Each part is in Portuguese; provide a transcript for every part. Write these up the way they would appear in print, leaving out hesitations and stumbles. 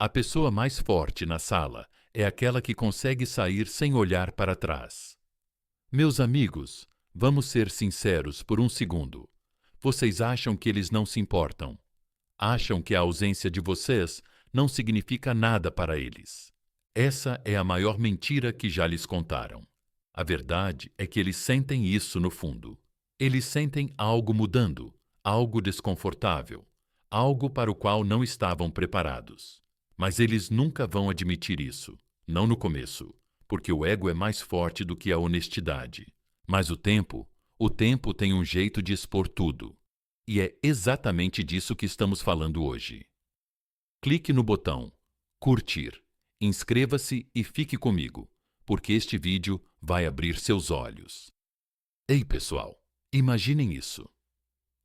A pessoa mais forte na sala é aquela que consegue sair sem olhar para trás. Meus amigos, vamos ser sinceros por um segundo. Vocês acham que eles não se importam? Acham que a ausência de vocês não significa nada para eles? Essa é a maior mentira que já lhes contaram. A verdade é que eles sentem isso no fundo. Eles sentem algo mudando, algo desconfortável, algo para o qual não estavam preparados. Mas eles nunca vão admitir isso, não no começo, porque o ego é mais forte do que a honestidade. Mas o tempo tem um jeito de expor tudo. E é exatamente disso que estamos falando hoje. Clique no botão curtir, inscreva-se e fique comigo, porque este vídeo vai abrir seus olhos. Ei, pessoal, imaginem isso.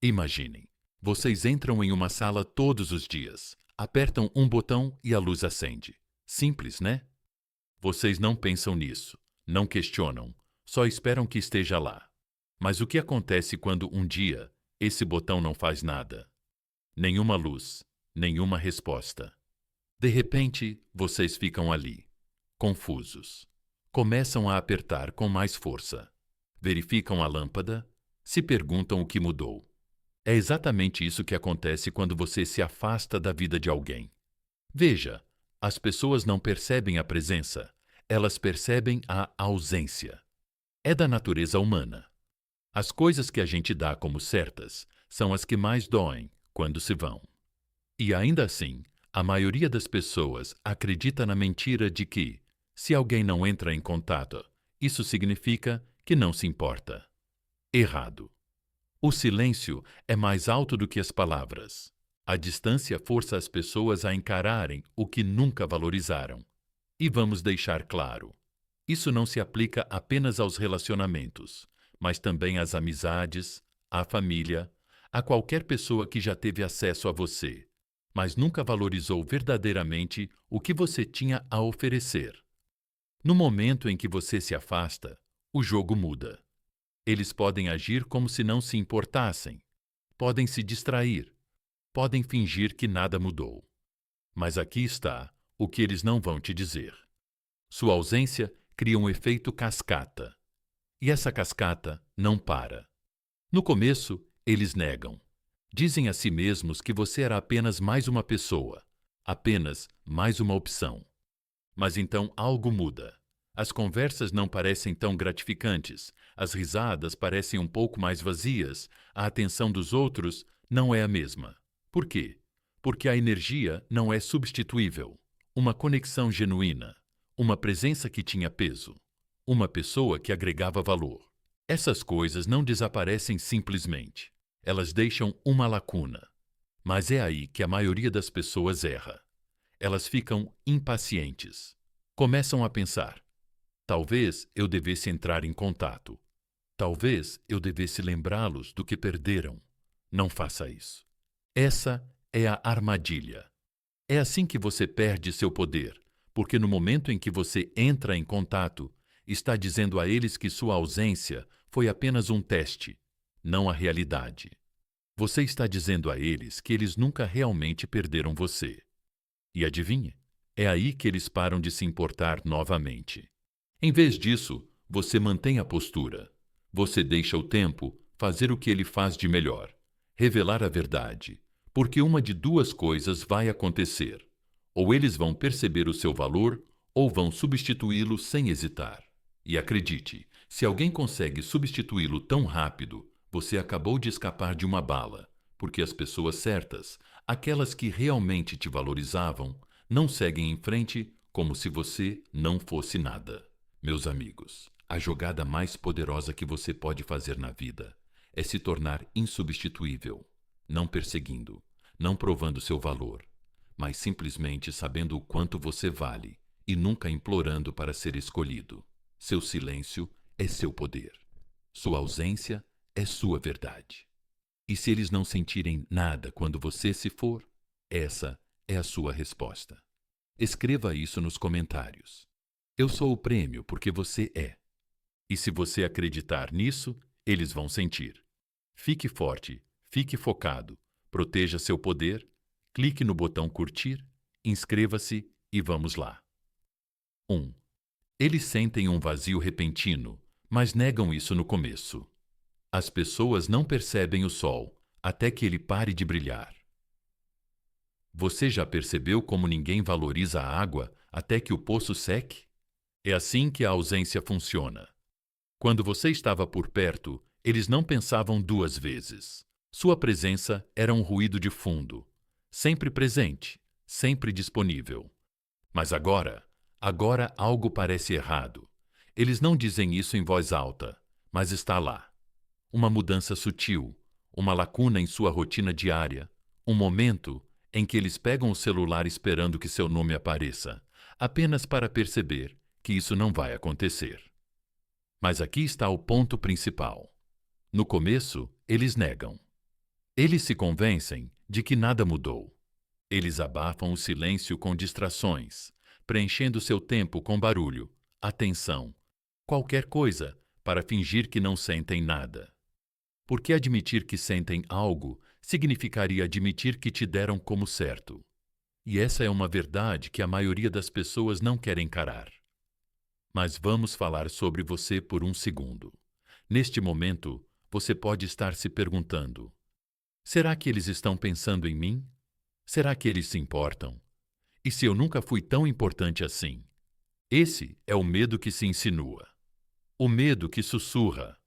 Imaginem, vocês entram em uma sala todos os dias, apertam um botão e a luz acende. Simples, né? Vocês não pensam nisso, não questionam, só esperam que esteja lá. Mas o que acontece quando um dia esse botão não faz nada? Nenhuma luz, nenhuma resposta. De repente, vocês ficam ali, confusos. Começam a apertar com mais força. Verificam a lâmpada, se perguntam o que mudou. É exatamente isso que acontece quando você se afasta da vida de alguém. Veja, as pessoas não percebem a presença, elas percebem a ausência. É da natureza humana. As coisas que a gente dá como certas são as que mais doem quando se vão. E ainda assim, a maioria das pessoas acredita na mentira de que, se alguém não entra em contato, isso significa que não se importa. Errado. O silêncio é mais alto do que as palavras. A distância força as pessoas a encararem o que nunca valorizaram. E vamos deixar claro, isso não se aplica apenas aos relacionamentos, mas também às amizades, à família, a qualquer pessoa que já teve acesso a você, mas nunca valorizou verdadeiramente o que você tinha a oferecer. No momento em que você se afasta, o jogo muda. Eles podem agir como se não se importassem, podem se distrair, podem fingir que nada mudou. Mas aqui está o que eles não vão te dizer. Sua ausência cria um efeito cascata. E essa cascata não para. No começo, eles negam. Dizem a si mesmos que você era apenas mais uma pessoa, apenas mais uma opção. Mas então algo muda. As conversas não parecem tão gratificantes, as risadas parecem um pouco mais vazias, a atenção dos outros não é a mesma. Por quê? Porque a energia não é substituível. Uma conexão genuína, uma presença que tinha peso, uma pessoa que agregava valor. Essas coisas não desaparecem simplesmente. Elas deixam uma lacuna. Mas é aí que a maioria das pessoas erra. Elas ficam impacientes. Começam a pensar: talvez eu devesse entrar em contato. Talvez eu devesse lembrá-los do que perderam. Não faça isso. Essa é a armadilha. É assim que você perde seu poder, porque no momento em que você entra em contato, está dizendo a eles que sua ausência foi apenas um teste, não a realidade. Você está dizendo a eles que eles nunca realmente perderam você. E adivinhe, é aí que eles param de se importar novamente. Em vez disso, você mantém a postura. Você deixa o tempo fazer o que ele faz de melhor, revelar a verdade, porque uma de duas coisas vai acontecer. Ou eles vão perceber o seu valor, ou vão substituí-lo sem hesitar. E acredite, se alguém consegue substituí-lo tão rápido, você acabou de escapar de uma bala, porque as pessoas certas, aquelas que realmente te valorizavam, não seguem em frente como se você não fosse nada. Meus amigos, a jogada mais poderosa que você pode fazer na vida é se tornar insubstituível, não perseguindo, não provando seu valor, mas simplesmente sabendo o quanto você vale e nunca implorando para ser escolhido. Seu silêncio é seu poder. Sua ausência é sua verdade. E se eles não sentirem nada quando você se for, essa é a sua resposta. Escreva isso nos comentários. Eu sou o prêmio porque você é. E se você acreditar nisso, eles vão sentir. Fique forte, fique focado, proteja seu poder, clique no botão curtir Inscreva-se e vamos lá. 1. Eles sentem um vazio repentino, mas negam isso no começo. As pessoas não percebem o sol até que ele pare de brilhar. Você já percebeu como ninguém valoriza a água até que o poço seque? É assim que a ausência funciona. Quando você estava por perto, eles não pensavam duas vezes. Sua presença era um ruído de fundo, sempre presente, sempre disponível. Mas agora algo parece errado. Eles não dizem isso em voz alta, mas está lá. Uma mudança sutil, uma lacuna em sua rotina diária, um momento em que eles pegam o celular esperando que seu nome apareça, apenas para perceber que isso não vai acontecer. Mas aqui está o ponto principal. No começo, eles negam. Eles se convencem de que nada mudou. Eles abafam o silêncio com distrações, preenchendo seu tempo com barulho, atenção, qualquer coisa para fingir que não sentem nada. Porque admitir que sentem algo significaria admitir que te deram como certo. E essa é uma verdade que a maioria das pessoas não quer encarar. Mas vamos falar sobre você por um segundo. Neste momento, você pode estar se perguntando: será que eles estão pensando em mim? Será que eles se importam? E se eu nunca fui tão importante assim? Esse é o medo que se insinua. O medo que sussurra: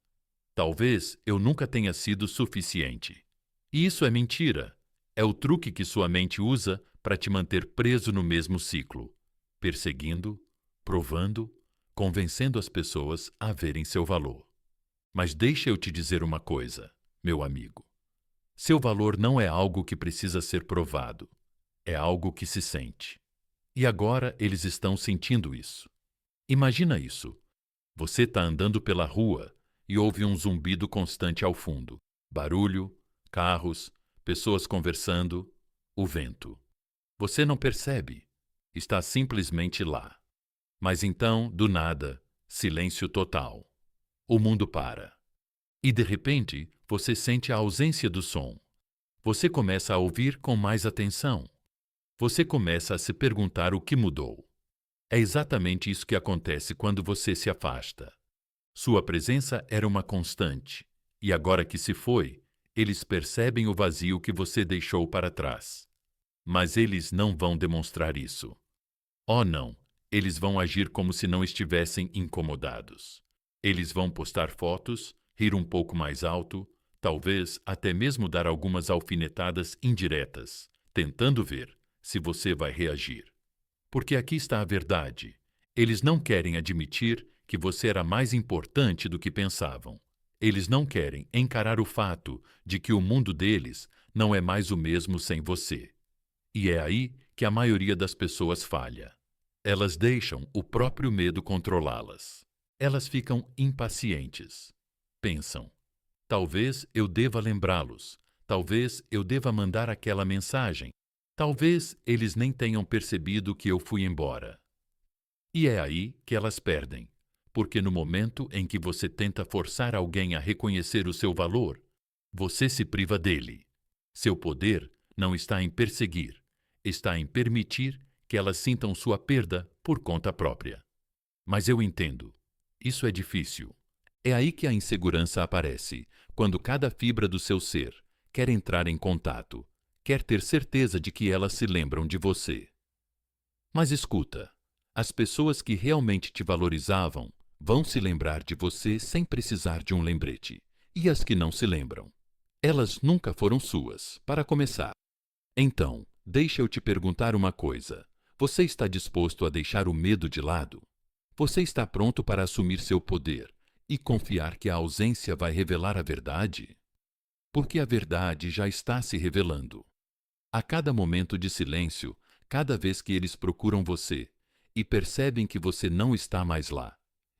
talvez eu nunca tenha sido suficiente. E isso é mentira. É o truque que sua mente usa para te manter preso no mesmo ciclo, perseguindo, provando, convencendo as pessoas a verem seu valor. Mas deixa eu te dizer uma coisa, meu amigo. Seu valor não é algo que precisa ser provado. É algo que se sente. E agora eles estão sentindo isso. Imagina isso. Você está andando pela rua e ouve um zumbido constante ao fundo. Barulho, carros, pessoas conversando, o vento. Você não percebe. Está simplesmente lá. Mas então, do nada, silêncio total. O mundo para. E de repente, você sente a ausência do som. Você começa a ouvir com mais atenção. Você começa a se perguntar o que mudou. É exatamente isso que acontece quando você se afasta. Sua presença era uma constante, e agora que se foi, eles percebem o vazio que você deixou para trás. Mas eles não vão demonstrar isso. Oh, não! Eles vão agir como se não estivessem incomodados. Eles vão postar fotos, rir um pouco mais alto, talvez até mesmo dar algumas alfinetadas indiretas, tentando ver se você vai reagir. Porque aqui está a verdade. Eles não querem admitir que você era mais importante do que pensavam. Eles não querem encarar o fato de que o mundo deles não é mais o mesmo sem você. E é aí que a maioria das pessoas falha. Elas deixam o próprio medo controlá-las. Elas ficam impacientes. Pensam: talvez eu deva lembrá-los. Talvez eu deva mandar aquela mensagem. Talvez eles nem tenham percebido que eu fui embora. E é aí que elas perdem. Porque no momento em que você tenta forçar alguém a reconhecer o seu valor, você se priva dele. Seu poder não está em perseguir, está em permitir que elas sintam sua perda por conta própria. Mas eu entendo. Isso é difícil. É aí que a insegurança aparece, quando cada fibra do seu ser quer entrar em contato, quer ter certeza de que elas se lembram de você. Mas escuta, as pessoas que realmente te valorizavam vão se lembrar de você sem precisar de um lembrete. E as que não se lembram? Elas nunca foram suas, para começar. Então, deixa eu te perguntar uma coisa. Você está disposto a deixar o medo de lado? Você está pronto para assumir seu poder e confiar que a ausência vai revelar a verdade? Porque a verdade já está se revelando. A cada momento de silêncio, cada vez que eles procuram você e percebem que você não está mais lá,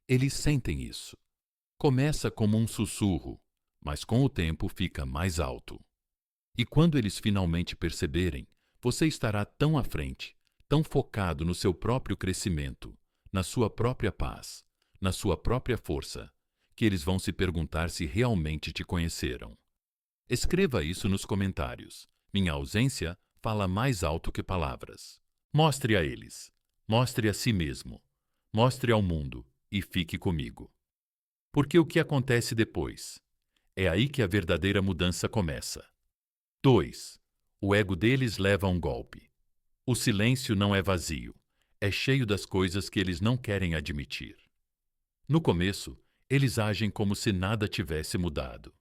eles sentem isso. Começa como um sussurro, mas com o tempo fica mais alto. E quando eles finalmente perceberem, você estará tão à frente, tão focado no seu próprio crescimento, na sua própria paz, na sua própria força, que eles vão se perguntar se realmente te conheceram. Escreva isso nos comentários. Minha ausência fala mais alto que palavras. Mostre a eles. Mostre a si mesmo. Mostre ao mundo e fique comigo. Porque o que acontece depois? É aí que a verdadeira mudança começa. 2. O ego deles leva a um golpe. O silêncio não é vazio. É cheio das coisas que eles não querem admitir. No começo, eles agem como se nada tivesse mudado.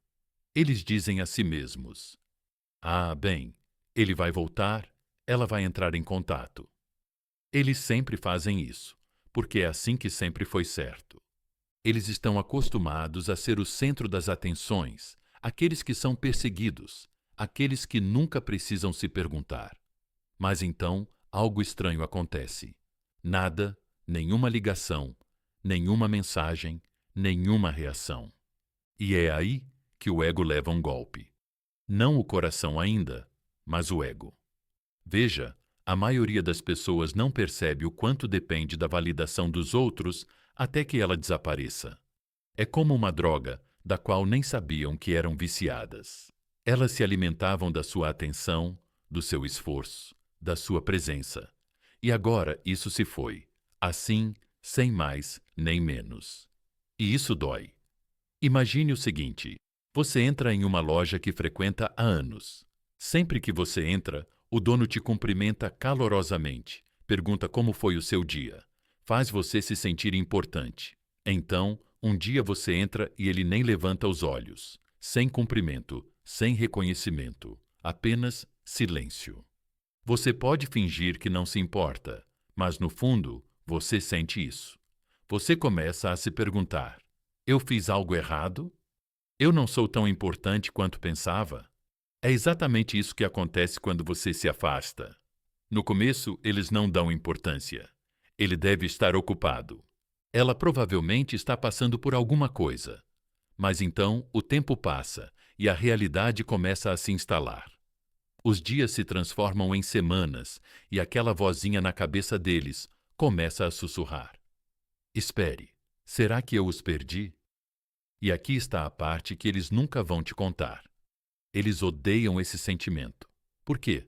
Eles dizem a si mesmos: "Ah, bem, ele vai voltar, ela vai entrar em contato." Eles sempre fazem isso, porque é assim que sempre foi certo. Eles estão acostumados a ser o centro das atenções, aqueles que são perseguidos, aqueles que nunca precisam se perguntar. Mas então, algo estranho acontece. Nada, nenhuma ligação, nenhuma mensagem, nenhuma reação. E é aí que o ego leva um golpe. Não o coração ainda, mas o ego. Veja, a maioria das pessoas não percebe o quanto depende da validação dos outros até que ela desapareça. É como uma droga da qual nem sabiam que eram viciadas. Elas se alimentavam da sua atenção, do seu esforço, da sua presença. E agora isso se foi. Assim, sem mais nem menos. E isso dói. Imagine o seguinte: você entra em uma loja que frequenta há anos. Sempre que você entra, o dono te cumprimenta calorosamente, pergunta como foi o seu dia, faz você se sentir importante. Então, um dia você entra e ele nem levanta os olhos, sem cumprimento, sem reconhecimento, apenas silêncio. Você pode fingir que não se importa, mas no fundo, você sente isso. Você começa a se perguntar: eu fiz algo errado? Eu não sou tão importante quanto pensava? É exatamente isso que acontece quando você se afasta. No começo, eles não dão importância. Ele deve estar ocupado. Ela provavelmente está passando por alguma coisa. Mas então, o tempo passa e a realidade começa a se instalar. Os dias se transformam em semanas e aquela vozinha na cabeça deles começa a sussurrar: espere, será que eu os perdi? E aqui está a parte que eles nunca vão te contar. Eles odeiam esse sentimento. Por quê?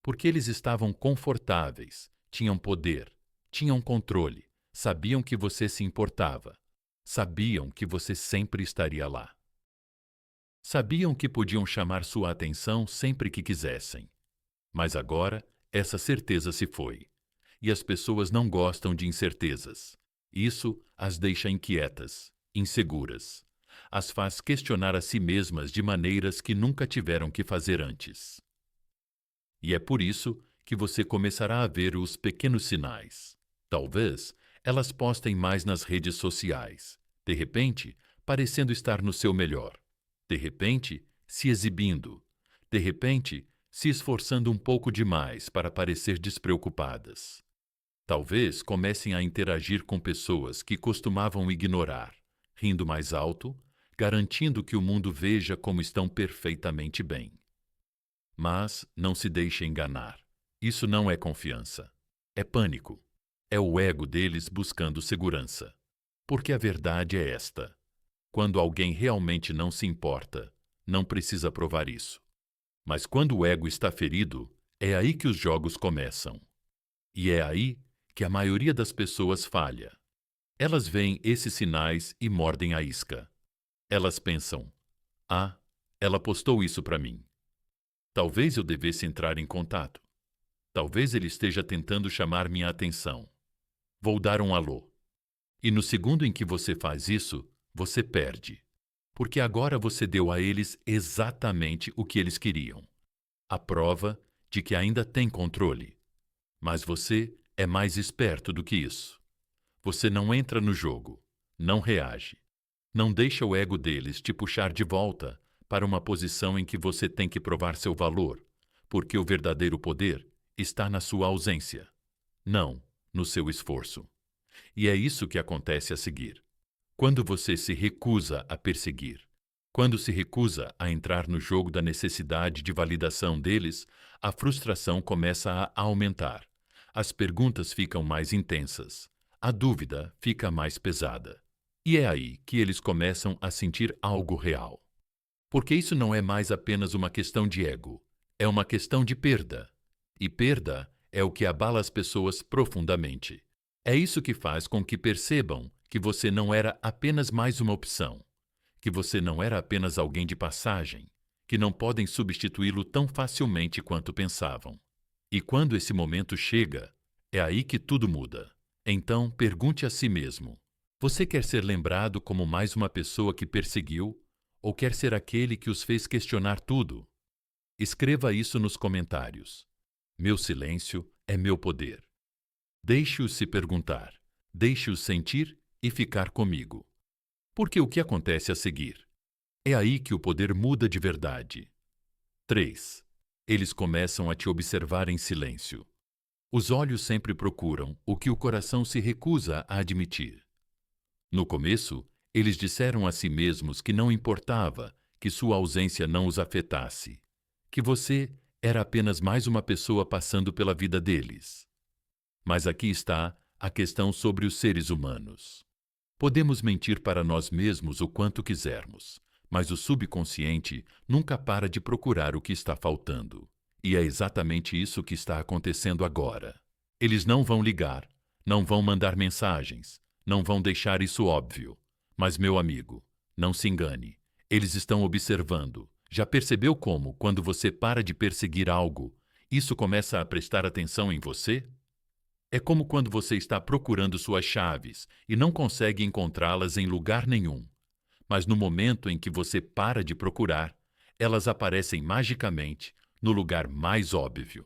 Porque eles estavam confortáveis, tinham poder, tinham controle, sabiam que você se importava, sabiam que você sempre estaria lá. Sabiam que podiam chamar sua atenção sempre que quisessem. Mas agora, essa certeza se foi. E as pessoas não gostam de incertezas. Isso as deixa inquietas, inseguras. As faz questionar a si mesmas de maneiras que nunca tiveram que fazer antes. E é por isso que você começará a ver os pequenos sinais. Talvez elas postem mais nas redes sociais, de repente, parecendo estar no seu melhor. De repente, se exibindo. De repente, se esforçando um pouco demais para parecer despreocupadas. Talvez comecem a interagir com pessoas que costumavam ignorar, rindo mais alto, garantindo que o mundo veja como estão perfeitamente bem. Mas não se deixe enganar. Isso não é confiança. É pânico. É o ego deles buscando segurança. Porque a verdade é esta: quando alguém realmente não se importa, não precisa provar isso. Mas quando o ego está ferido, é aí que os jogos começam. E é aí que a maioria das pessoas falha. Elas veem esses sinais e mordem a isca. Elas pensam: ah, ela postou isso para mim. Talvez eu devesse entrar em contato. Talvez ele esteja tentando chamar minha atenção. Vou dar um alô. E no segundo em que você faz isso, você perde. Porque agora você deu a eles exatamente o que eles queriam. A prova de que ainda tem controle. Mas você é mais esperto do que isso. Você não entra no jogo, não reage. Não deixa o ego deles te puxar de volta para uma posição em que você tem que provar seu valor, porque o verdadeiro poder está na sua ausência, não no seu esforço. E é isso que acontece a seguir. Quando você se recusa a perseguir, quando se recusa a entrar no jogo da necessidade de validação deles, a frustração começa a aumentar. As perguntas ficam mais intensas. A dúvida fica mais pesada. E é aí que eles começam a sentir algo real. Porque isso não é mais apenas uma questão de ego. É uma questão de perda. E perda é o que abala as pessoas profundamente. É isso que faz com que percebam que você não era apenas mais uma opção, que você não era apenas alguém de passagem, que não podem substituí-lo tão facilmente quanto pensavam. E quando esse momento chega, é aí que tudo muda. Então, pergunte a si mesmo: você quer ser lembrado como mais uma pessoa que perseguiu, ou quer ser aquele que os fez questionar tudo? Escreva isso nos comentários. Meu silêncio é meu poder. Deixe-os se perguntar, deixe-os sentir e ficar comigo. Porque o que acontece a seguir? É aí que o poder muda de verdade. 3. Eles começam a te observar em silêncio. Os olhos sempre procuram o que o coração se recusa a admitir. No começo, eles disseram a si mesmos que não importava que sua ausência não os afetasse, que você era apenas mais uma pessoa passando pela vida deles. Mas aqui está a questão sobre os seres humanos. Podemos mentir para nós mesmos o quanto quisermos, mas o subconsciente nunca para de procurar o que está faltando. E é exatamente isso que está acontecendo agora. Eles não vão ligar, não vão mandar mensagens, não vão deixar isso óbvio. Mas, meu amigo, não se engane. Eles estão observando. Já percebeu como, quando você para de perseguir algo, isso começa a prestar atenção em você? É como quando você está procurando suas chaves e não consegue encontrá-las em lugar nenhum. Mas no momento em que você para de procurar, elas aparecem magicamente no lugar mais óbvio.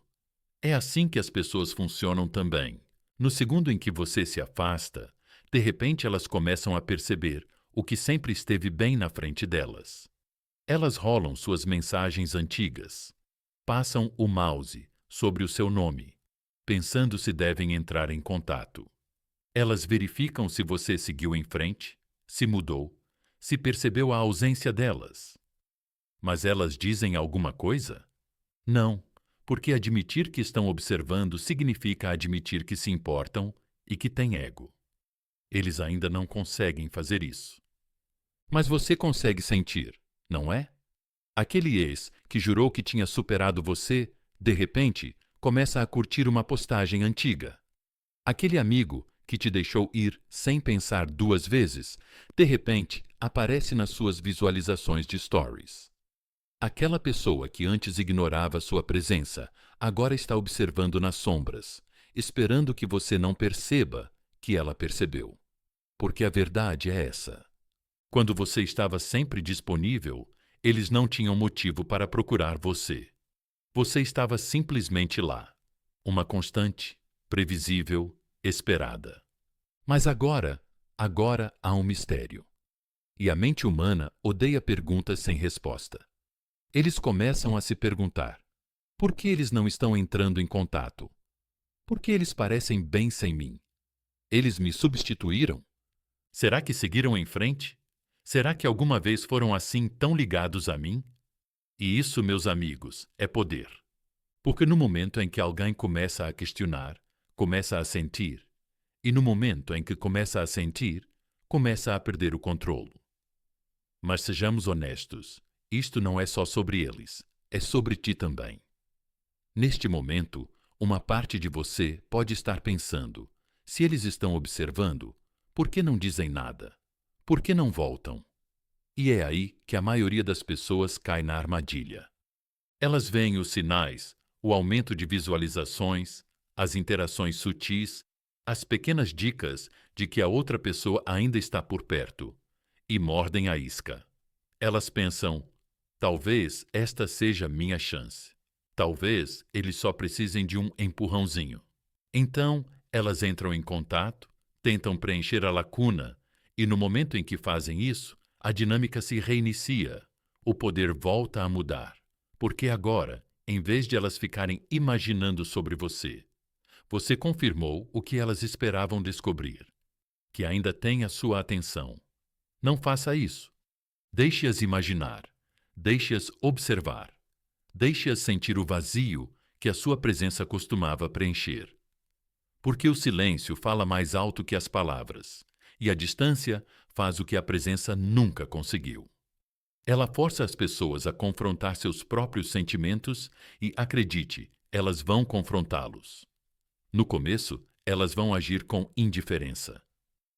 É assim que as pessoas funcionam também. No segundo em que você se afasta, de repente elas começam a perceber o que sempre esteve bem na frente delas. Elas rolam suas mensagens antigas, passam o mouse sobre o seu nome, pensando se devem entrar em contato. Elas verificam se você seguiu em frente, se mudou, se percebeu a ausência delas. Mas elas dizem alguma coisa? Não, porque admitir que estão observando significa admitir que se importam e que têm ego. Eles ainda não conseguem fazer isso. Mas você consegue sentir, não é? Aquele ex que jurou que tinha superado você, de repente, começa a curtir uma postagem antiga. Aquele amigo que te deixou ir sem pensar duas vezes, de repente, aparece nas suas visualizações de stories. Aquela pessoa que antes ignorava sua presença, agora está observando nas sombras, esperando que você não perceba que ela percebeu. Porque a verdade é essa. Quando você estava sempre disponível, eles não tinham motivo para procurar você. Você estava simplesmente lá. Uma constante, previsível, esperada. Mas agora há um mistério. E a mente humana odeia perguntas sem resposta. Eles começam a se perguntar: por que eles não estão entrando em contato? Por que eles parecem bem sem mim? Eles me substituíram? Será que seguiram em frente? Será que alguma vez foram assim tão ligados a mim? E isso, meus amigos, é poder. Porque no momento em que alguém começa a questionar, começa a sentir, e no momento em que começa a sentir, começa a perder o controlo. Mas sejamos honestos, isto não é só sobre eles, é sobre ti também. Neste momento, uma parte de você pode estar pensando: se eles estão observando, por que não dizem nada? Por que não voltam? E é aí que a maioria das pessoas cai na armadilha. Elas veem os sinais, o aumento de visualizações, as interações sutis, as pequenas dicas de que a outra pessoa ainda está por perto, e mordem a isca. Elas pensam: talvez esta seja minha chance. Talvez eles só precisem de um empurrãozinho. Então, elas entram em contato, tentam preencher a lacuna, e no momento em que fazem isso, a dinâmica se reinicia. O poder volta a mudar. Porque agora, em vez de elas ficarem imaginando sobre você, você confirmou o que elas esperavam descobrir, que ainda tem a sua atenção. Não faça isso. Deixe-as imaginar. Deixe-as observar. Deixe-as sentir o vazio que a sua presença costumava preencher. Porque o silêncio fala mais alto que as palavras, e a distância faz o que a presença nunca conseguiu. Ela força as pessoas a confrontar seus próprios sentimentos e, acredite, elas vão confrontá-los. No começo, elas vão agir com indiferença.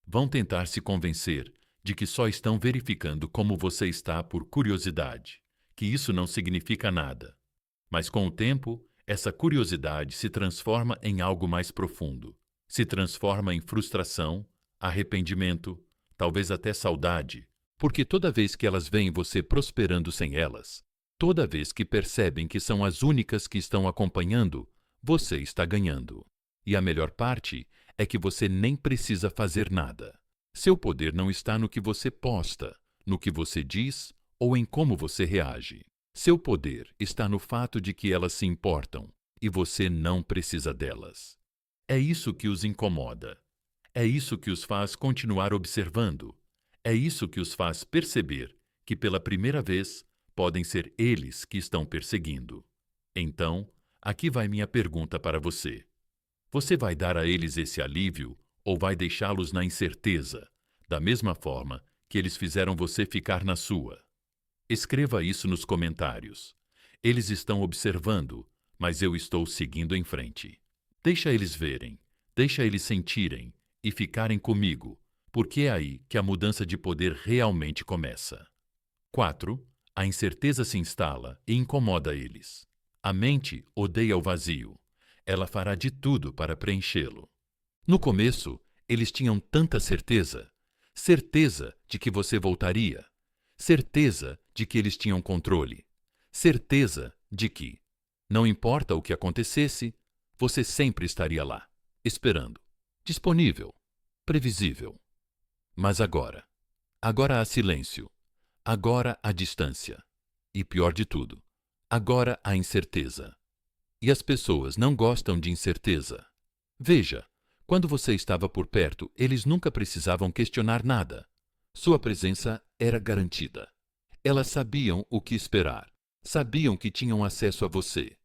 Vão tentar se convencer de que só estão verificando como você está por curiosidade, que isso não significa nada. Mas com o tempo, essa curiosidade se transforma em algo mais profundo. Se transforma em frustração, arrependimento, talvez até saudade, porque toda vez que elas veem você prosperando sem elas, toda vez que percebem que são as únicas que estão acompanhando, você está ganhando. E a melhor parte é que você nem precisa fazer nada. Seu poder não está no que você posta, no que você diz ou em como você reage. Seu poder está no fato de que elas se importam e você não precisa delas. É isso que os incomoda. É isso que os faz continuar observando. É isso que os faz perceber que, pela primeira vez, podem ser eles que estão perseguindo. Então, aqui vai minha pergunta para você. Você vai dar a eles esse alívio ou vai deixá-los na incerteza, da mesma forma que eles fizeram você ficar na sua? Escreva isso nos comentários. Eles estão observando, mas eu estou seguindo em frente. Deixa eles verem, deixa eles sentirem e ficarem comigo, porque é aí que a mudança de poder realmente começa. 4. A incerteza se instala e incomoda eles. A mente odeia o vazio. Ela fará de tudo para preenchê-lo. No começo, eles tinham tanta certeza. Certeza de que você voltaria. Certeza de que eles tinham controle. Certeza de que, não importa o que acontecesse, você sempre estaria lá, esperando, disponível, previsível. Mas agora há silêncio. Agora há distância. E pior de tudo, agora há incerteza. E as pessoas não gostam de incerteza. Veja, quando você estava por perto, eles nunca precisavam questionar nada. Sua presença era garantida. Elas sabiam o que esperar. Sabiam que tinham acesso a você.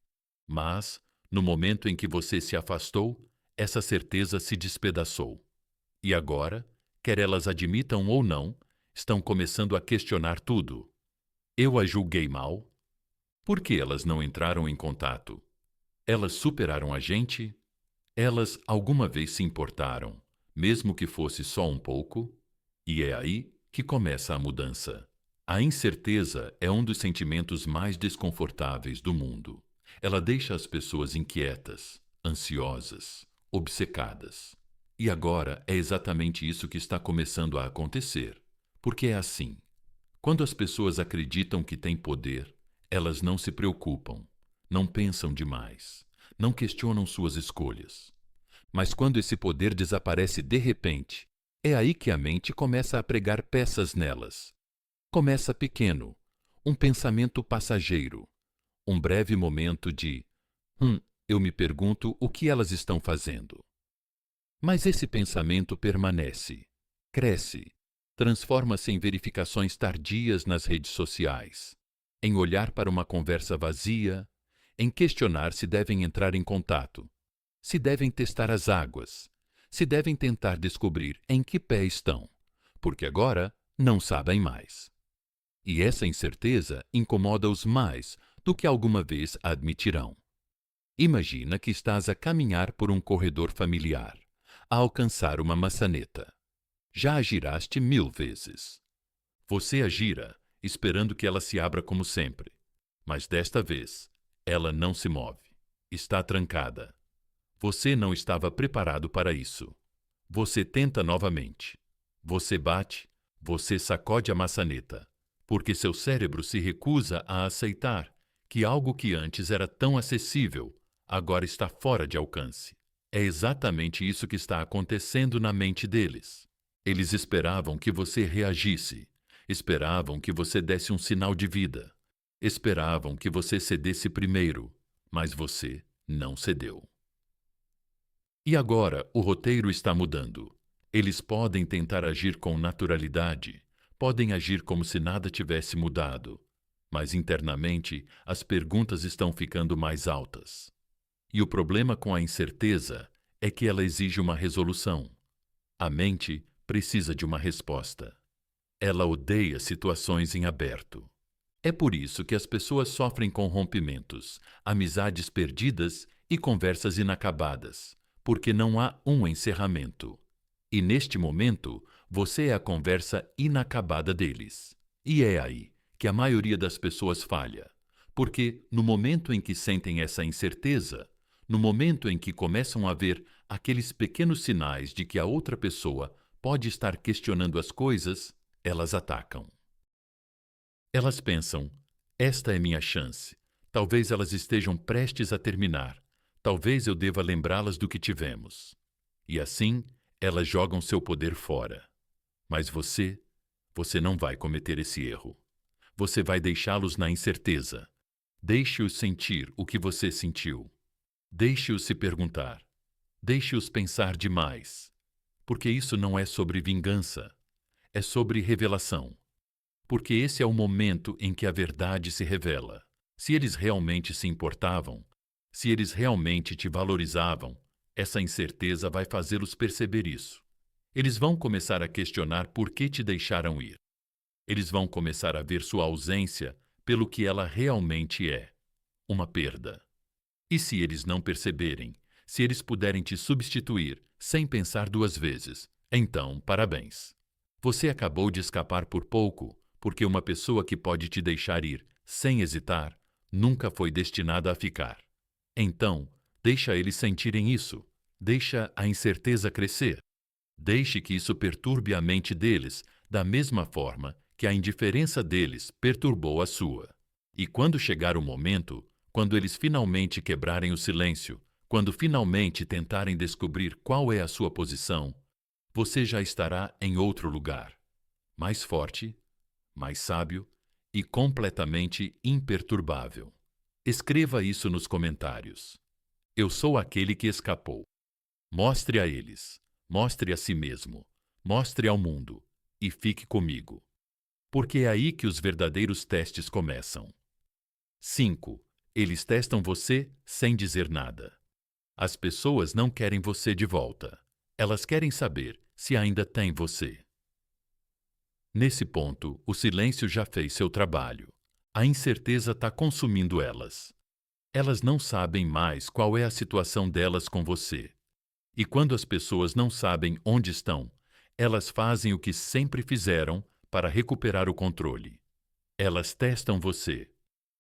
Mas, no momento em que você se afastou, essa certeza se despedaçou. E agora, quer elas admitam ou não, estão começando a questionar tudo. Eu as julguei mal? Por que elas não entraram em contato? Elas superaram a gente? Elas alguma vez se importaram, mesmo que fosse só um pouco? E é aí que começa a mudança. A incerteza é um dos sentimentos mais desconfortáveis do mundo. Ela deixa as pessoas inquietas, ansiosas, obcecadas. E agora é exatamente isso que está começando a acontecer. Porque é assim. Quando as pessoas acreditam que têm poder, elas não se preocupam, não pensam demais, não questionam suas escolhas. Mas quando esse poder desaparece de repente, é aí que a mente começa a pregar peças nelas. Começa pequeno, um pensamento passageiro, um breve momento de eu me pergunto o que elas estão fazendo. Mas esse pensamento permanece, cresce, transforma-se em verificações tardias nas redes sociais, em olhar para uma conversa vazia, em questionar se devem entrar em contato, se devem testar as águas, se devem tentar descobrir em que pé estão, porque agora não sabem mais. E essa incerteza incomoda-os mais do que alguma vez admitirão. Imagina que estás a caminhar por um corredor familiar, a alcançar uma maçaneta. Já a giraste 1000 vezes. Você a gira, esperando que ela se abra como sempre. Mas desta vez, ela não se move. Está trancada. Você não estava preparado para isso. Você tenta novamente. Você bate, você sacode a maçaneta, porque seu cérebro se recusa a aceitar que algo que antes era tão acessível, agora está fora de alcance. É exatamente isso que está acontecendo na mente deles. Eles esperavam que você reagisse, esperavam que você desse um sinal de vida, esperavam que você cedesse primeiro, mas você não cedeu. E agora o roteiro está mudando. Eles podem tentar agir com naturalidade, podem agir como se nada tivesse mudado, mas internamente as perguntas estão ficando mais altas. E o problema com a incerteza é que ela exige uma resolução. A mente precisa de uma resposta. Ela odeia situações em aberto. É por isso que as pessoas sofrem com rompimentos, amizades perdidas e conversas inacabadas, porque não há um encerramento. E neste momento, você é a conversa inacabada deles. E é aí que a maioria das pessoas falha. Porque no momento em que sentem essa incerteza, no momento em que começam a ver aqueles pequenos sinais de que a outra pessoa pode estar questionando as coisas, elas atacam. Elas pensam: esta é minha chance. Talvez elas estejam prestes a terminar. Talvez eu deva lembrá-las do que tivemos. E assim, elas jogam seu poder fora. Mas você não vai cometer esse erro. Você vai deixá-los na incerteza. Deixe-os sentir o que você sentiu. Deixe-os se perguntar. Deixe-os pensar demais. Porque isso não é sobre vingança. É sobre revelação. Porque esse é o momento em que a verdade se revela. Se eles realmente se importavam, se eles realmente te valorizavam, essa incerteza vai fazê-los perceber isso. Eles vão começar a questionar por que te deixaram ir. Eles vão começar a ver sua ausência pelo que ela realmente é, uma perda. E se eles não perceberem, se eles puderem te substituir sem pensar duas vezes, então, parabéns. Você acabou de escapar por pouco, porque uma pessoa que pode te deixar ir sem hesitar nunca foi destinada a ficar. Então, deixa eles sentirem isso. Deixa a incerteza crescer. Deixe que isso perturbe a mente deles da mesma forma que a indiferença deles perturbou a sua. E quando chegar o momento, quando eles finalmente quebrarem o silêncio, quando finalmente tentarem descobrir qual é a sua posição, você já estará em outro lugar, mais forte, mais sábio e completamente imperturbável. Escreva isso nos comentários. Eu sou aquele que escapou. Mostre a eles, mostre a si mesmo, mostre ao mundo e fique comigo. Porque é aí que os verdadeiros testes começam. 5. Eles testam você sem dizer nada. As pessoas não querem você de volta. Elas querem saber se ainda têm você. Nesse ponto, o silêncio já fez seu trabalho. A incerteza está consumindo elas. Elas não sabem mais qual é a situação delas com você. E quando as pessoas não sabem onde estão, elas fazem o que sempre fizeram para recuperar o controle. Elas testam você.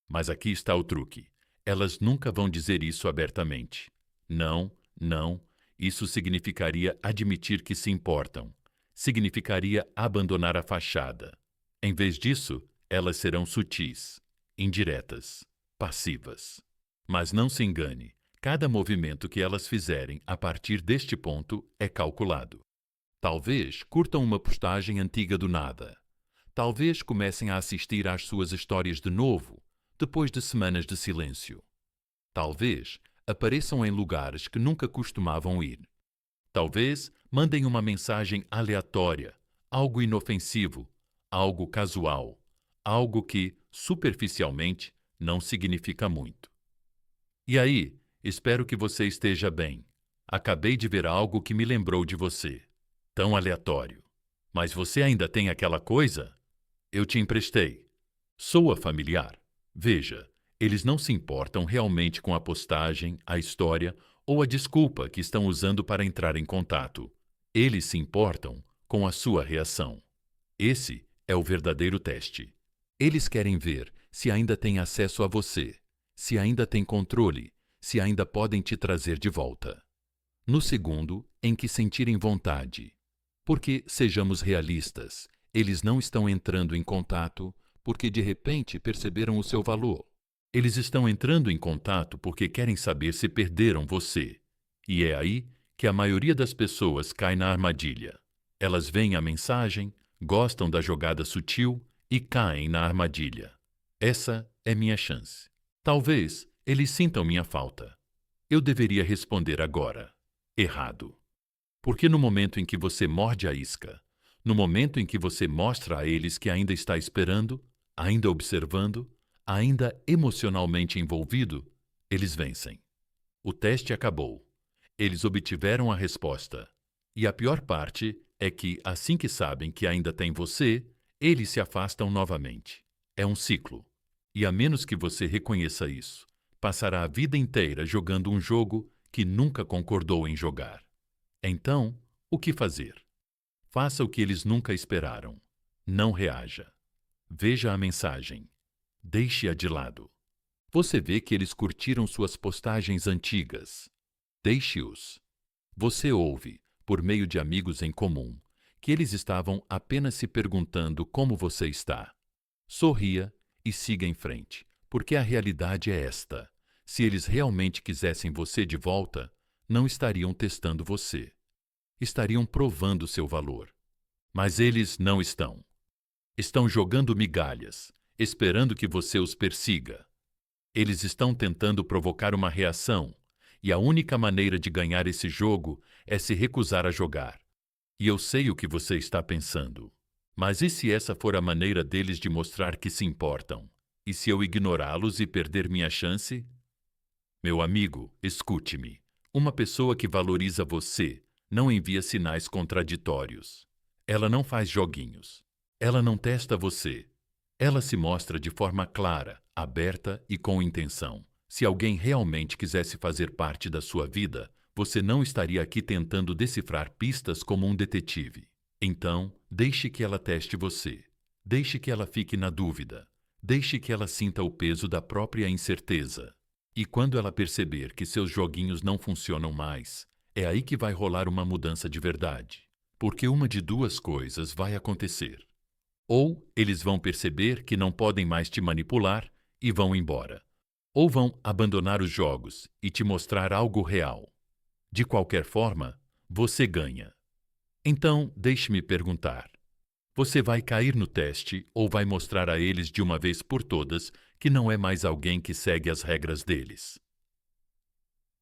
Mas aqui está o truque. Elas nunca vão dizer isso abertamente. Não, não. Isso significaria admitir que se importam. Significaria abandonar a fachada. Em vez disso, elas serão sutis, indiretas, passivas. Mas não se engane. Cada movimento que elas fizerem a partir deste ponto é calculado. Talvez curtam uma postagem antiga do nada. Talvez comecem a assistir às suas histórias de novo, depois de semanas de silêncio. Talvez apareçam em lugares que nunca costumavam ir. Talvez mandem uma mensagem aleatória, algo inofensivo, algo casual, algo que, superficialmente, não significa muito. E aí, espero que você esteja bem. Acabei de ver algo que me lembrou de você. Tão aleatório. Mas você ainda tem aquela coisa? Eu te emprestei. Soa familiar. Veja, eles não se importam realmente com a postagem, a história ou a desculpa que estão usando para entrar em contato. Eles se importam com a sua reação. Esse é o verdadeiro teste. Eles querem ver se ainda têm acesso a você, se ainda têm controle, se ainda podem te trazer de volta. No segundo, em que sentirem vontade. Porque, sejamos realistas, eles não estão entrando em contato porque de repente perceberam o seu valor. Eles estão entrando em contato porque querem saber se perderam você. E é aí que a maioria das pessoas cai na armadilha. Elas veem a mensagem, gostam da jogada sutil e caem na armadilha. Essa é minha chance. Talvez eles sintam minha falta. Eu deveria responder agora. Errado. Porque no momento em que você morde a isca, no momento em que você mostra a eles que ainda está esperando, ainda observando, ainda emocionalmente envolvido, eles vencem. O teste acabou. Eles obtiveram a resposta. E a pior parte é que, assim que sabem que ainda tem você, eles se afastam novamente. É um ciclo. E a menos que você reconheça isso, passará a vida inteira jogando um jogo que nunca concordou em jogar. Então, o que fazer? Faça o que eles nunca esperaram. Não reaja. Veja a mensagem. Deixe-a de lado. Você vê que eles curtiram suas postagens antigas. Deixe-os. Você ouve, por meio de amigos em comum, que eles estavam apenas se perguntando como você está. Sorria e siga em frente, porque a realidade é esta. Se eles realmente quisessem você de volta, não estariam testando você. Estariam provando seu valor. Mas eles não estão. Estão jogando migalhas, esperando que você os persiga. Eles estão tentando provocar uma reação, e a única maneira de ganhar esse jogo é se recusar a jogar. E eu sei o que você está pensando. Mas e se essa for a maneira deles de mostrar que se importam? E se eu ignorá-los e perder minha chance? Meu amigo, escute-me. Uma pessoa que valoriza você não envia sinais contraditórios. Ela não faz joguinhos. Ela não testa você. Ela se mostra de forma clara, aberta e com intenção. Se alguém realmente quisesse fazer parte da sua vida, você não estaria aqui tentando decifrar pistas como um detetive. Então, deixe que ela teste você. Deixe que ela fique na dúvida. Deixe que ela sinta o peso da própria incerteza. E quando ela perceber que seus joguinhos não funcionam mais, é aí que vai rolar uma mudança de verdade. Porque uma de duas coisas vai acontecer. Ou eles vão perceber que não podem mais te manipular e vão embora. Ou vão abandonar os jogos e te mostrar algo real. De qualquer forma, você ganha. Então, deixe-me perguntar. Você vai cair no teste ou vai mostrar a eles de uma vez por todas que não é mais alguém que segue as regras deles?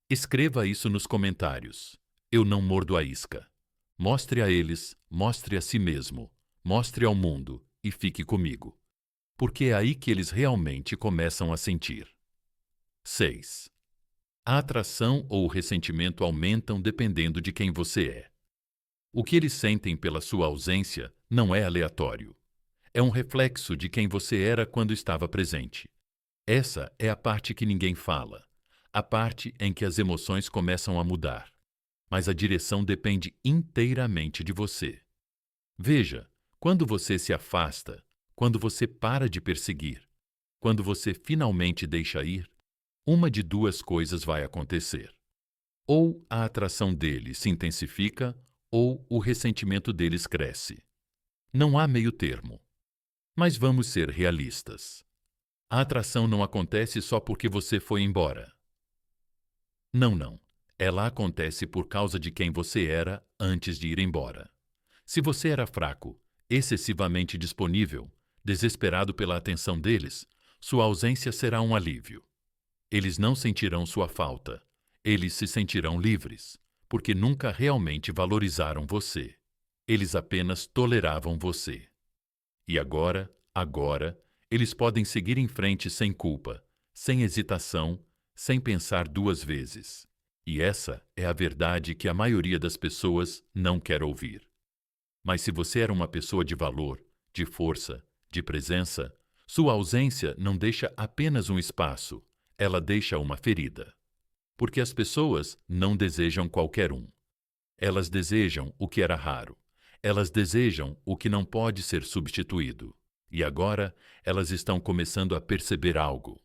Escreva isso nos comentários. Eu não mordo a isca. Mostre a eles, mostre a si mesmo, mostre ao mundo e fique comigo. Porque é aí que eles realmente começam a sentir. 6. A atração ou o ressentimento aumentam dependendo de quem você é. O que eles sentem pela sua ausência não é aleatório. É um reflexo de quem você era quando estava presente. Essa é a parte que ninguém fala, a parte em que as emoções começam a mudar. Mas a direção depende inteiramente de você. Veja, quando você se afasta, quando você para de perseguir, quando você finalmente deixa ir, uma de duas coisas vai acontecer. Ou a atração deles se intensifica, ou o ressentimento deles cresce. Não há meio termo. Mas vamos ser realistas. A atração não acontece só porque você foi embora. Não. Ela acontece por causa de quem você era antes de ir embora. Se você era fraco, excessivamente disponível, desesperado pela atenção deles, sua ausência será um alívio. Eles não sentirão sua falta. Eles se sentirão livres, porque nunca realmente valorizaram você. Eles apenas toleravam você. E agora, eles podem seguir em frente sem culpa, sem hesitação, sem pensar duas vezes. E essa é a verdade que a maioria das pessoas não quer ouvir. Mas se você era uma pessoa de valor, de força, de presença, sua ausência não deixa apenas um espaço, ela deixa uma ferida. Porque as pessoas não desejam qualquer um. Elas desejam o que era raro. Elas desejam o que não pode ser substituído. E agora elas estão começando a perceber algo.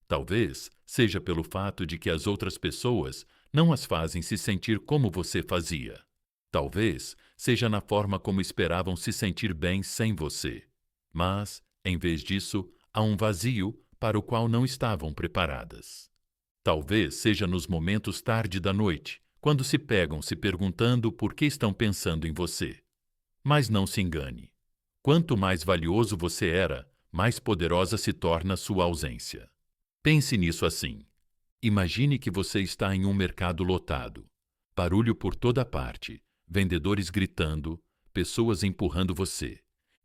Talvez seja pelo fato de que as outras pessoas não as fazem se sentir como você fazia. Talvez seja na forma como esperavam se sentir bem sem você. Mas, em vez disso, há um vazio para o qual não estavam preparadas. Talvez seja nos momentos tarde da noite, quando se pegam se perguntando por que estão pensando em você. Mas não se engane. Quanto mais valioso você era, mais poderosa se torna sua ausência. Pense nisso assim. Imagine que você está em um mercado lotado. Barulho por toda parte, vendedores gritando, pessoas empurrando você.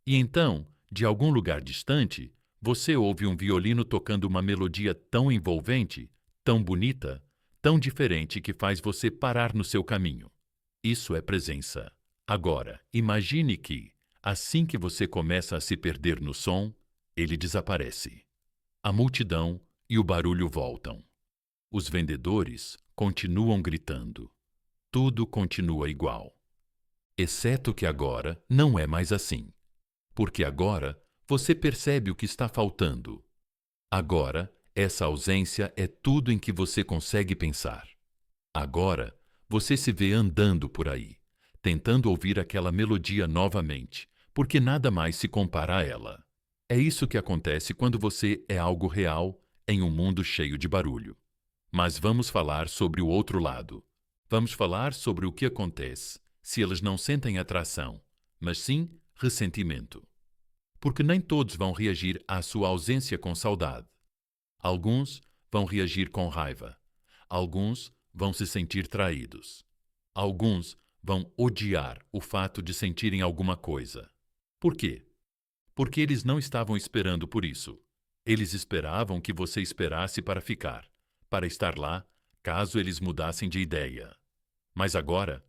E então, de algum lugar distante, você ouve um violino tocando uma melodia tão envolvente, tão bonita, tão diferente que faz você parar no seu caminho. Isso é presença. Agora, imagine que, assim que você começa a se perder no som, ele desaparece. A multidão e o barulho voltam. Os vendedores continuam gritando. Tudo continua igual. Exceto que agora não é mais assim. Porque agora você percebe o que está faltando. Agora, essa ausência é tudo em que você consegue pensar. Agora, você se vê andando por aí, tentando ouvir aquela melodia novamente, porque nada mais se compara a ela. É isso que acontece quando você é algo real em um mundo cheio de barulho. Mas vamos falar sobre o outro lado. Vamos falar sobre o que acontece se eles não sentem atração, mas sim ressentimento. Porque nem todos vão reagir à sua ausência com saudade. Alguns vão reagir com raiva. Alguns vão se sentir traídos. Alguns vão odiar o fato de sentirem alguma coisa. Por quê? Porque eles não estavam esperando por isso. Eles esperavam que você esperasse para ficar, para estar lá, caso eles mudassem de ideia. Mas agora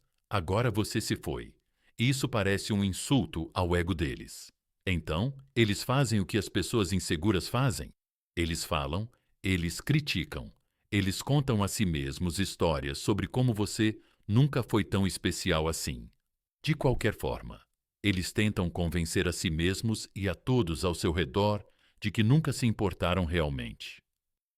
você se foi. Isso parece um insulto ao ego deles. Então, eles fazem o que as pessoas inseguras fazem. Eles falam, eles criticam, eles contam a si mesmos histórias sobre como você nunca foi tão especial assim. De qualquer forma, eles tentam convencer a si mesmos e a todos ao seu redor de que nunca se importaram realmente.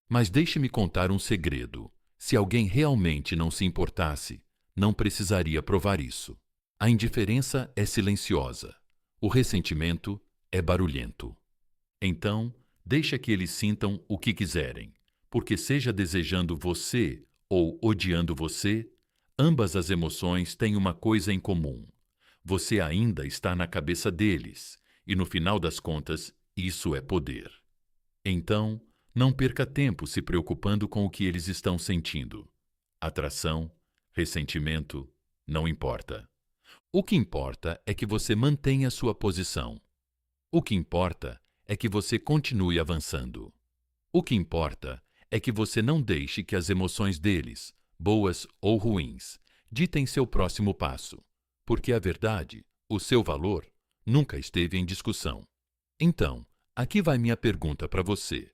Mas deixe-me contar um segredo. Se alguém realmente não se importasse, não precisaria provar isso. A indiferença é silenciosa. O ressentimento é barulhento. Então, deixa que eles sintam o que quiserem, porque seja desejando você ou odiando você, ambas as emoções têm uma coisa em comum. Você ainda está na cabeça deles, e no final das contas, isso é poder. Então, não perca tempo se preocupando com o que eles estão sentindo. Atração, ressentimento, não importa. O que importa é que você mantenha sua posição. O que importa é que você continue avançando. O que importa é que você não deixe que as emoções deles, boas ou ruins, ditem seu próximo passo, porque a verdade, o seu valor, nunca esteve em discussão. Então, aqui vai minha pergunta para você.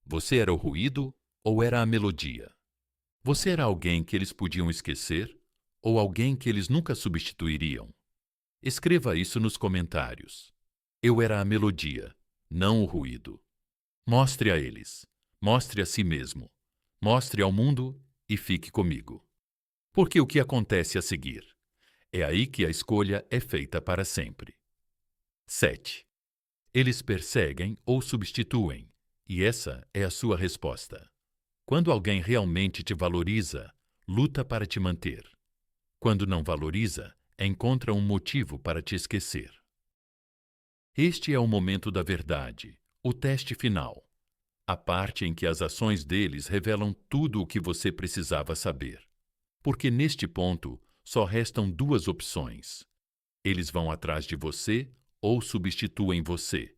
Você era o ruído ou era a melodia? Você era alguém que eles podiam esquecer ou alguém que eles nunca substituiriam? Escreva isso nos comentários. Eu era a melodia, não o ruído. Mostre a eles, mostre a si mesmo, mostre ao mundo e fique comigo. Porque o que acontece a seguir? É aí que a escolha é feita para sempre. 7. Eles perseguem ou substituem, e essa é a sua resposta. Quando alguém realmente te valoriza, luta para te manter. Quando não valoriza, encontra um motivo para te esquecer. Este é o momento da verdade, o teste final. A parte em que as ações deles revelam tudo o que você precisava saber. Porque neste ponto só restam duas opções. Eles vão atrás de você ou substituem você.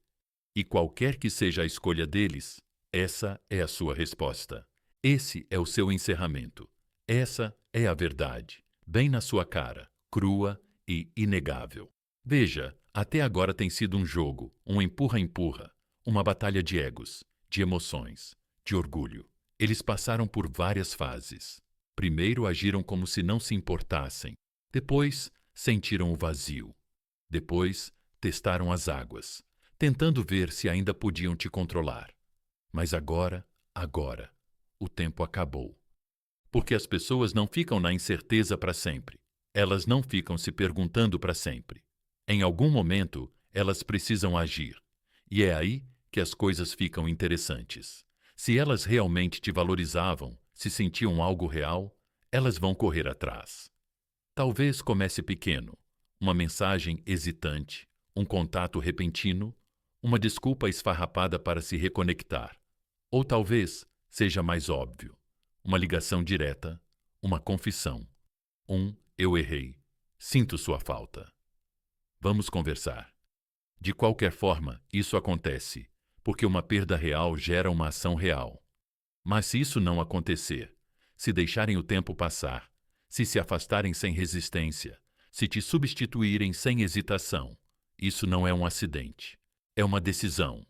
E qualquer que seja a escolha deles, essa é a sua resposta. Esse é o seu encerramento. Essa é a verdade, bem na sua cara, crua e inegável. Veja, até agora tem sido um jogo, um empurra-empurra, uma batalha de egos, de emoções, de orgulho. Eles passaram por várias fases. Primeiro agiram como se não se importassem. Depois, sentiram o vazio. Depois, testaram as águas, tentando ver se ainda podiam te controlar. Mas agora, o tempo acabou. Porque as pessoas não ficam na incerteza para sempre. Elas não ficam se perguntando para sempre. Em algum momento, elas precisam agir. E é aí que as coisas ficam interessantes. Se elas realmente te valorizavam, se sentiam algo real, elas vão correr atrás. Talvez comece pequeno, uma mensagem hesitante, um contato repentino, uma desculpa esfarrapada para se reconectar. Ou talvez seja mais óbvio, uma ligação direta, uma confissão, eu errei, sinto sua falta. Vamos conversar. De qualquer forma, isso acontece, porque uma perda real gera uma ação real. Mas se isso não acontecer, se deixarem o tempo passar, se afastarem sem resistência, se te substituírem sem hesitação, isso não é um acidente, é uma decisão.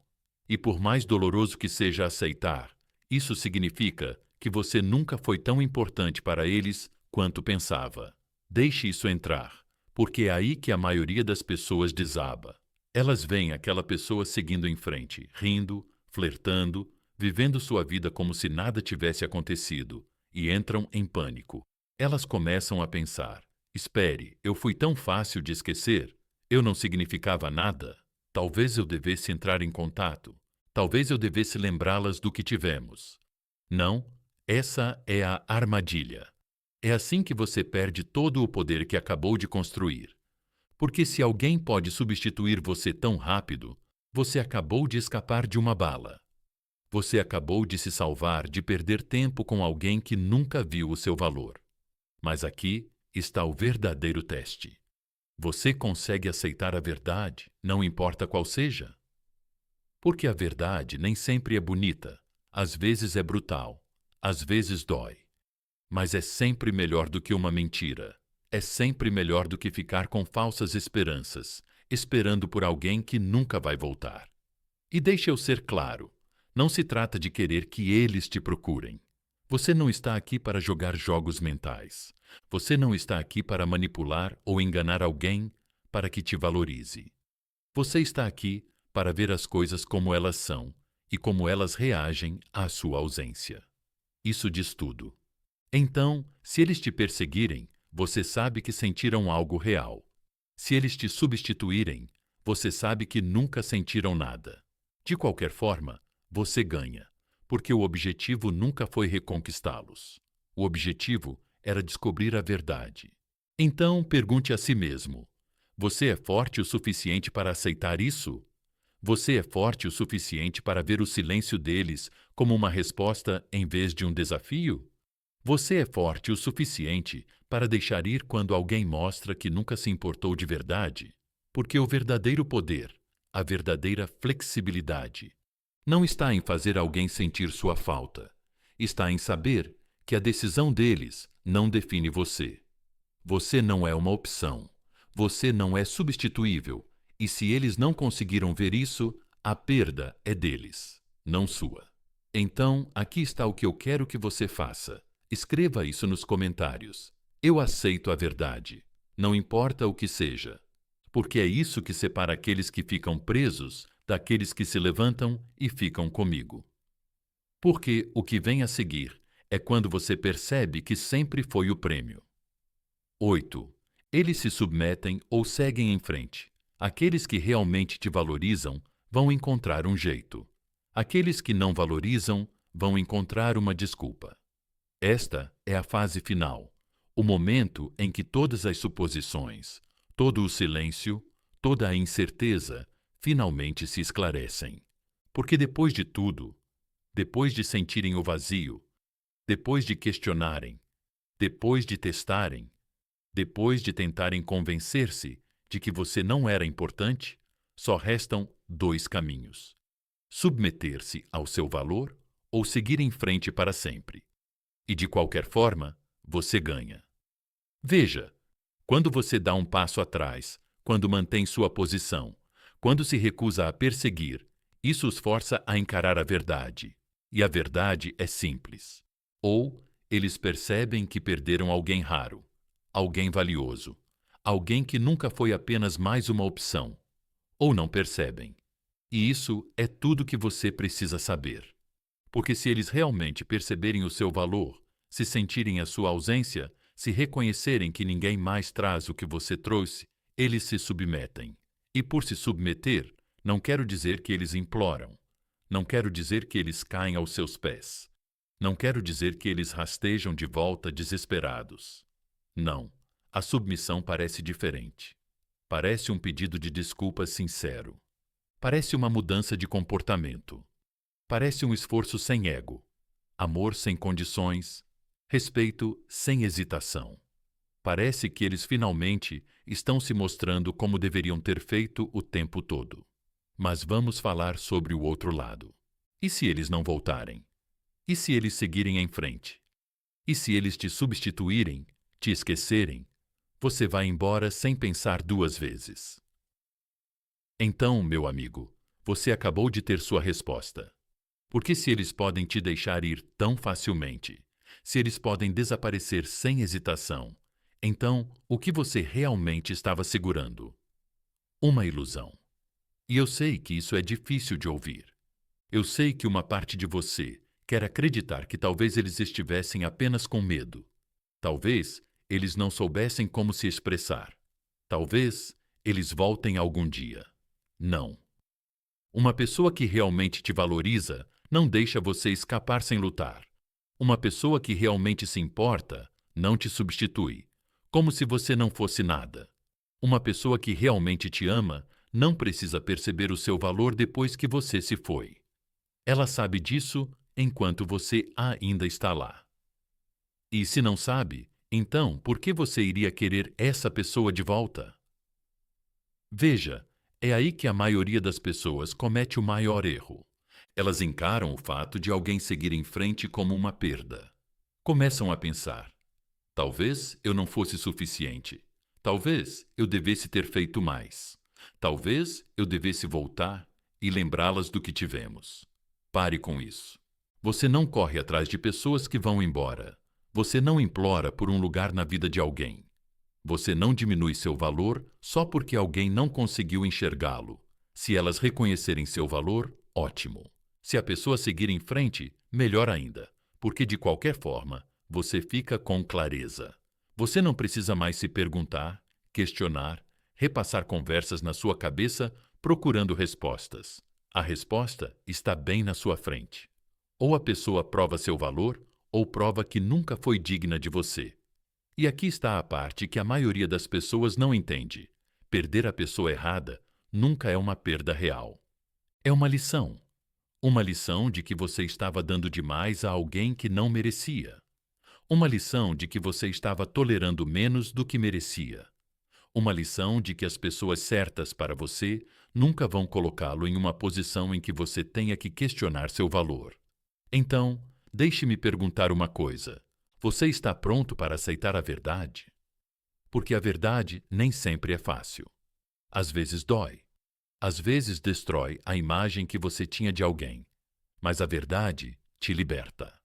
E por mais doloroso que seja aceitar, isso significa que você nunca foi tão importante para eles quanto pensava. Deixe isso entrar, porque é aí que a maioria das pessoas desaba. Elas veem aquela pessoa seguindo em frente, rindo, flertando, vivendo sua vida como se nada tivesse acontecido, e entram em pânico. Elas começam a pensar: espere, eu fui tão fácil de esquecer? Eu não significava nada? Talvez eu devesse entrar em contato. Talvez eu devesse lembrá-las do que tivemos. Não, essa é a armadilha. É assim que você perde todo o poder que acabou de construir. Porque se alguém pode substituir você tão rápido, você acabou de escapar de uma bala. Você acabou de se salvar de perder tempo com alguém que nunca viu o seu valor. Mas aqui está o verdadeiro teste. Você consegue aceitar a verdade, não importa qual seja? Porque a verdade nem sempre é bonita, às vezes é brutal, às vezes dói. Mas é sempre melhor do que uma mentira. É sempre melhor do que ficar com falsas esperanças, esperando por alguém que nunca vai voltar. E deixe eu ser claro, não se trata de querer que eles te procurem. Você não está aqui para jogar jogos mentais. Você não está aqui para manipular ou enganar alguém para que te valorize. Você está aqui para ver as coisas como elas são e como elas reagem à sua ausência. Isso diz tudo. Então, se eles te perseguirem, você sabe que sentiram algo real. Se eles te substituírem, você sabe que nunca sentiram nada. De qualquer forma, você ganha, porque o objetivo nunca foi reconquistá-los. O objetivo era descobrir a verdade. Então, pergunte a si mesmo: você é forte o suficiente para aceitar isso? Você é forte o suficiente para ver o silêncio deles como uma resposta em vez de um desafio? Você é forte o suficiente para deixar ir quando alguém mostra que nunca se importou de verdade? Porque o verdadeiro poder, a verdadeira flexibilidade, não está em fazer alguém sentir sua falta. Está em saber que a decisão deles não define você. Você não é uma opção. Você não é substituível. E se eles não conseguiram ver isso, a perda é deles, não sua. Então, aqui está o que eu quero que você faça. Escreva isso nos comentários. Eu aceito a verdade, não importa o que seja. Porque é isso que separa aqueles que ficam presos daqueles que se levantam e ficam comigo. Porque o que vem a seguir é quando você percebe que sempre foi o prêmio. 8. Eles se submetem ou seguem em frente. Aqueles que realmente te valorizam vão encontrar um jeito. Aqueles que não valorizam vão encontrar uma desculpa. Esta é a fase final, o momento em que todas as suposições, todo o silêncio, toda a incerteza finalmente se esclarecem. Porque depois de tudo, depois de sentirem o vazio, depois de questionarem, depois de testarem, depois de tentarem convencer-se de que você não era importante, só restam dois caminhos: submeter-se ao seu valor ou seguir em frente para sempre. E de qualquer forma, você ganha. Veja, quando você dá um passo atrás, quando mantém sua posição, quando se recusa a perseguir, isso os força a encarar a verdade. E a verdade é simples. Ou eles percebem que perderam alguém raro, alguém valioso, alguém que nunca foi apenas mais uma opção, ou não percebem. E isso é tudo que você precisa saber. Porque se eles realmente perceberem o seu valor, se sentirem a sua ausência, se reconhecerem que ninguém mais traz o que você trouxe, eles se submetem. E por se submeter, não quero dizer que eles imploram. Não quero dizer que eles caem aos seus pés. Não quero dizer que eles rastejam de volta desesperados. Não, a submissão parece diferente. Parece um pedido de desculpas sincero. Parece uma mudança de comportamento. Parece um esforço sem ego, amor sem condições, respeito sem hesitação. Parece que eles finalmente estão se mostrando como deveriam ter feito o tempo todo. Mas vamos falar sobre o outro lado. E se eles não voltarem? E se eles seguirem em frente? E se eles te substituírem, te esquecerem? Você vai embora sem pensar duas vezes. Então, meu amigo, você acabou de ter sua resposta. Porque se eles podem te deixar ir tão facilmente, se eles podem desaparecer sem hesitação, então o que você realmente estava segurando? Uma ilusão. E eu sei que isso é difícil de ouvir. Eu sei que uma parte de você quer acreditar que talvez eles estivessem apenas com medo. Talvez eles não soubessem como se expressar. Talvez eles voltem algum dia. Não. Uma pessoa que realmente te valoriza não deixa você escapar sem lutar. Uma pessoa que realmente se importa não te substitui, como se você não fosse nada. Uma pessoa que realmente te ama não precisa perceber o seu valor depois que você se foi. Ela sabe disso enquanto você ainda está lá. E se não sabe, então por que você iria querer essa pessoa de volta? Veja, é aí que a maioria das pessoas comete o maior erro. Elas encaram o fato de alguém seguir em frente como uma perda. Começam a pensar: talvez eu não fosse suficiente. Talvez eu devesse ter feito mais. Talvez eu devesse voltar e lembrá-las do que tivemos. Pare com isso. Você não corre atrás de pessoas que vão embora. Você não implora por um lugar na vida de alguém. Você não diminui seu valor só porque alguém não conseguiu enxergá-lo. Se elas reconhecerem seu valor, ótimo. Se a pessoa seguir em frente, melhor ainda, porque de qualquer forma, você fica com clareza. Você não precisa mais se perguntar, questionar, repassar conversas na sua cabeça procurando respostas. A resposta está bem na sua frente. Ou a pessoa prova seu valor, ou prova que nunca foi digna de você. E aqui está a parte que a maioria das pessoas não entende. Perder a pessoa errada nunca é uma perda real. É uma lição. Uma lição de que você estava dando demais a alguém que não merecia. Uma lição de que você estava tolerando menos do que merecia. Uma lição de que as pessoas certas para você nunca vão colocá-lo em uma posição em que você tenha que questionar seu valor. Então, deixe-me perguntar uma coisa. Você está pronto para aceitar a verdade? Porque a verdade nem sempre é fácil. Às vezes dói. Às vezes destrói a imagem que você tinha de alguém. Mas a verdade te liberta.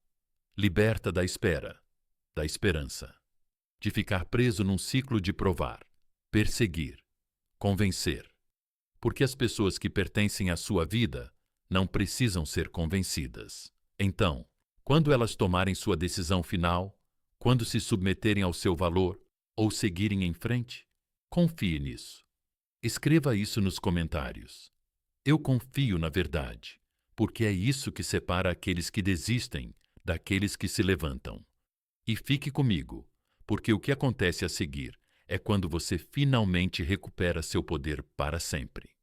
Liberta da espera, da esperança. De ficar preso num ciclo de provar, perseguir, convencer. Porque as pessoas que pertencem à sua vida não precisam ser convencidas. Então, quando elas tomarem sua decisão final, quando se submeterem ao seu valor ou seguirem em frente, confie nisso. Escreva isso nos comentários. Eu confio na verdade, porque é isso que separa aqueles que desistem daqueles que se levantam. E fique comigo, porque o que acontece a seguir é quando você finalmente recupera seu poder para sempre.